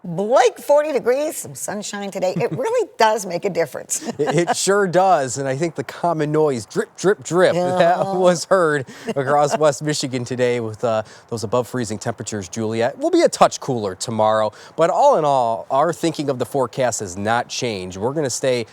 Blake, 40 degrees, some sunshine today. It really does make a difference. It sure does. And I think the common noise, drip, drip, drip, that was heard across West Michigan today with those above freezing temperatures, Juliet. Will be a touch cooler tomorrow. But all in all, our thinking of the forecast has not changed. We're going to stay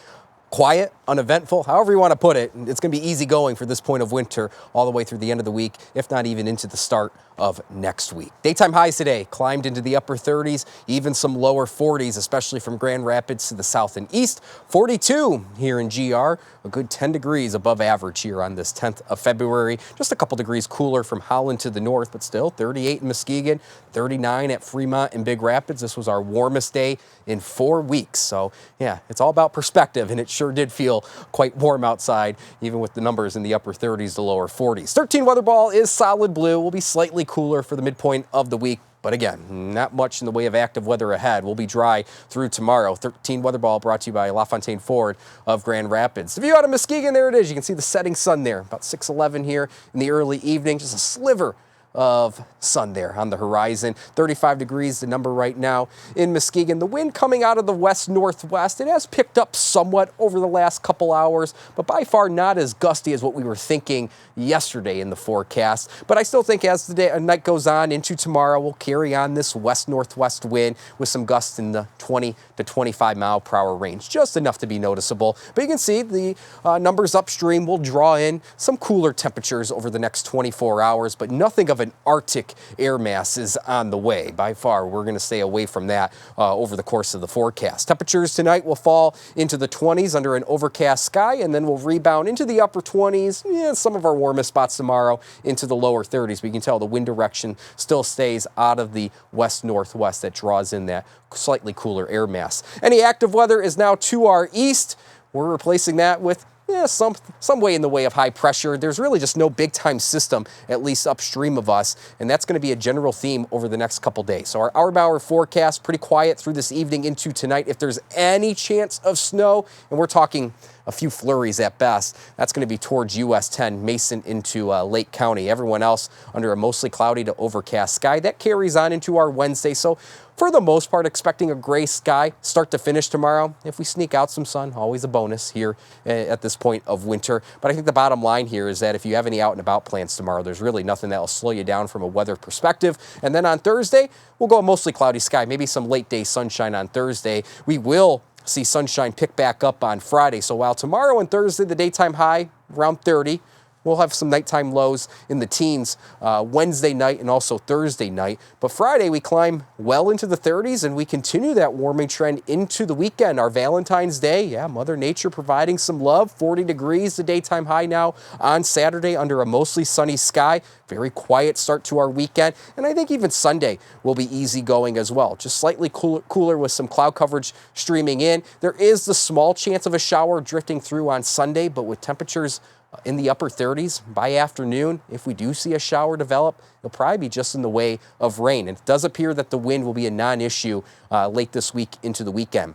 quiet, uneventful, however you want to put it. It's going to be easy going for this point of winter all the way through the end of the week, if not even into the start of next week. Daytime highs today climbed into the upper 30s, even some lower 40s, especially from Grand Rapids to the south and east. 42 here in GR, a good 10 degrees above average here on this 10th of February. Just a couple degrees cooler from Holland to the north, but still 38 in Muskegon, 39 at Fremont and Big Rapids. This was our warmest day in 4 weeks. So yeah, it's all about perspective, and it sure did feel quite warm outside, even with the numbers in the upper 30s to lower 40s. 13 weather ball is solid blue. Will be slightly cooler for the midpoint of the week. But again, not much in the way of active weather ahead. We'll be dry through tomorrow. 13 weather ball brought to you by LaFontaine Ford of Grand Rapids. The view out of Muskegon, there it is. You can see the setting sun there, about 6:11 here in the early evening. Just a sliver of sun there on the horizon. 35 degrees, the number right now in Muskegon. The wind coming out of the west-northwest. It has picked up somewhat over the last couple hours, but by far not as gusty as what we were thinking yesterday in the forecast. But I still think as the night goes on into tomorrow, we'll carry on this west-northwest wind with some gusts in the 20 to 25 mile per hour range, just enough to be noticeable. But you can see the numbers upstream will draw in some cooler temperatures over the next 24 hours, but nothing of an Arctic air mass is on the way. By far, we're going to stay away from that over the course of the forecast. Temperatures tonight will fall into the 20s under an overcast sky, and then we'll rebound into the upper 20s. Yeah, some of our warmest spots tomorrow into the lower 30s. But you can tell the wind direction still stays out of the west-northwest that draws in that slightly cooler air mass. Any active weather is now to our east. We're replacing that with some way in the way of high pressure. There's really just no big time system, at least upstream of us, and that's going to be a general theme over the next couple days. So our hour-by-hour forecast, pretty quiet through this evening into tonight. If there's any chance of snow, and we're talking a few flurries at best, that's going to be towards US 10, Mason into Lake County. Everyone else under a mostly cloudy to overcast sky. That carries on into our Wednesday. So for the most part, expecting a gray sky start to finish tomorrow. If we sneak out some sun, always a bonus here at this point of winter. But I think the bottom line here is that if you have any out and about plans tomorrow, there's really nothing that will slow you down from a weather perspective. And then on Thursday, we'll go a mostly cloudy sky, maybe some late day sunshine on Thursday. We will see sunshine pick back up on Friday. So while tomorrow and Thursday, the daytime high around 30, we'll have some nighttime lows in the teens Wednesday night and also Thursday night. But Friday, we climb well into the 30s, and we continue that warming trend into the weekend. Our Valentine's Day, yeah, Mother Nature providing some love. 40 degrees, the daytime high now on Saturday under a mostly sunny sky. Very quiet start to our weekend. And I think even Sunday will be easy going as well. Just slightly cooler with some cloud coverage streaming in. There is the small chance of a shower drifting through on Sunday, but with temperatures in the upper 30s by afternoon, if we do see a shower develop, it'll probably be just in the way of rain. And it does appear that the wind will be a non-issue late this week into the weekend.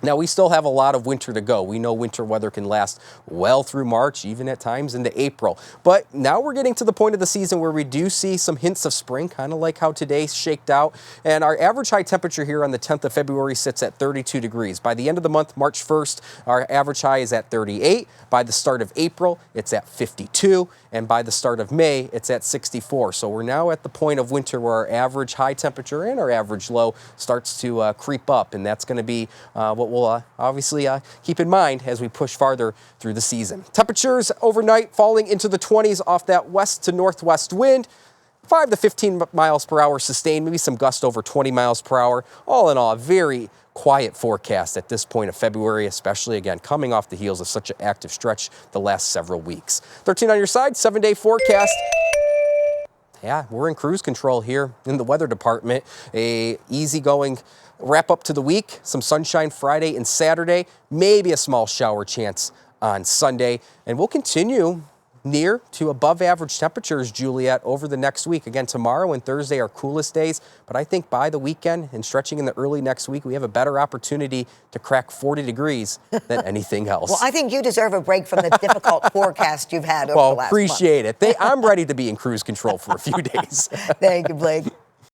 Now, we still have a lot of winter to go. We know winter weather can last well through March, even at times into April. But now we're getting to the point of the season where we do see some hints of spring, kind of like how today's shaked out. And our average high temperature here on the 10th of February sits at 32 degrees. By the end of the month, March 1st, our average high is at 38. By the start of April, it's at 52. And by the start of May, it's at 64. So we're now at the point of winter where our average high temperature and our average low starts to creep up. And that's going to be what we'll obviously keep in mind as we push farther through the season. Temperatures overnight falling into the 20s off that west to northwest wind. 5 to 15 miles per hour sustained, maybe some gust over 20 miles per hour. All in all, a very quiet forecast at this point of February, especially again coming off the heels of such an active stretch the last several weeks. 13 on your side, 7-day forecast. Yeah, we're in cruise control here in the weather department. A easygoing wrap up to the week, some sunshine Friday and Saturday, maybe a small shower chance on Sunday, and we'll continue near to above average temperatures, Juliet, over the next week. Again, tomorrow and Thursday are coolest days, but I think by the weekend and stretching in the early next week, we have a better opportunity to crack 40 degrees than anything else. Well, I think you deserve a break from the difficult forecast you've had over the last month. Well, appreciate it. I'm ready to be in cruise control for a few days. Thank you, Blake.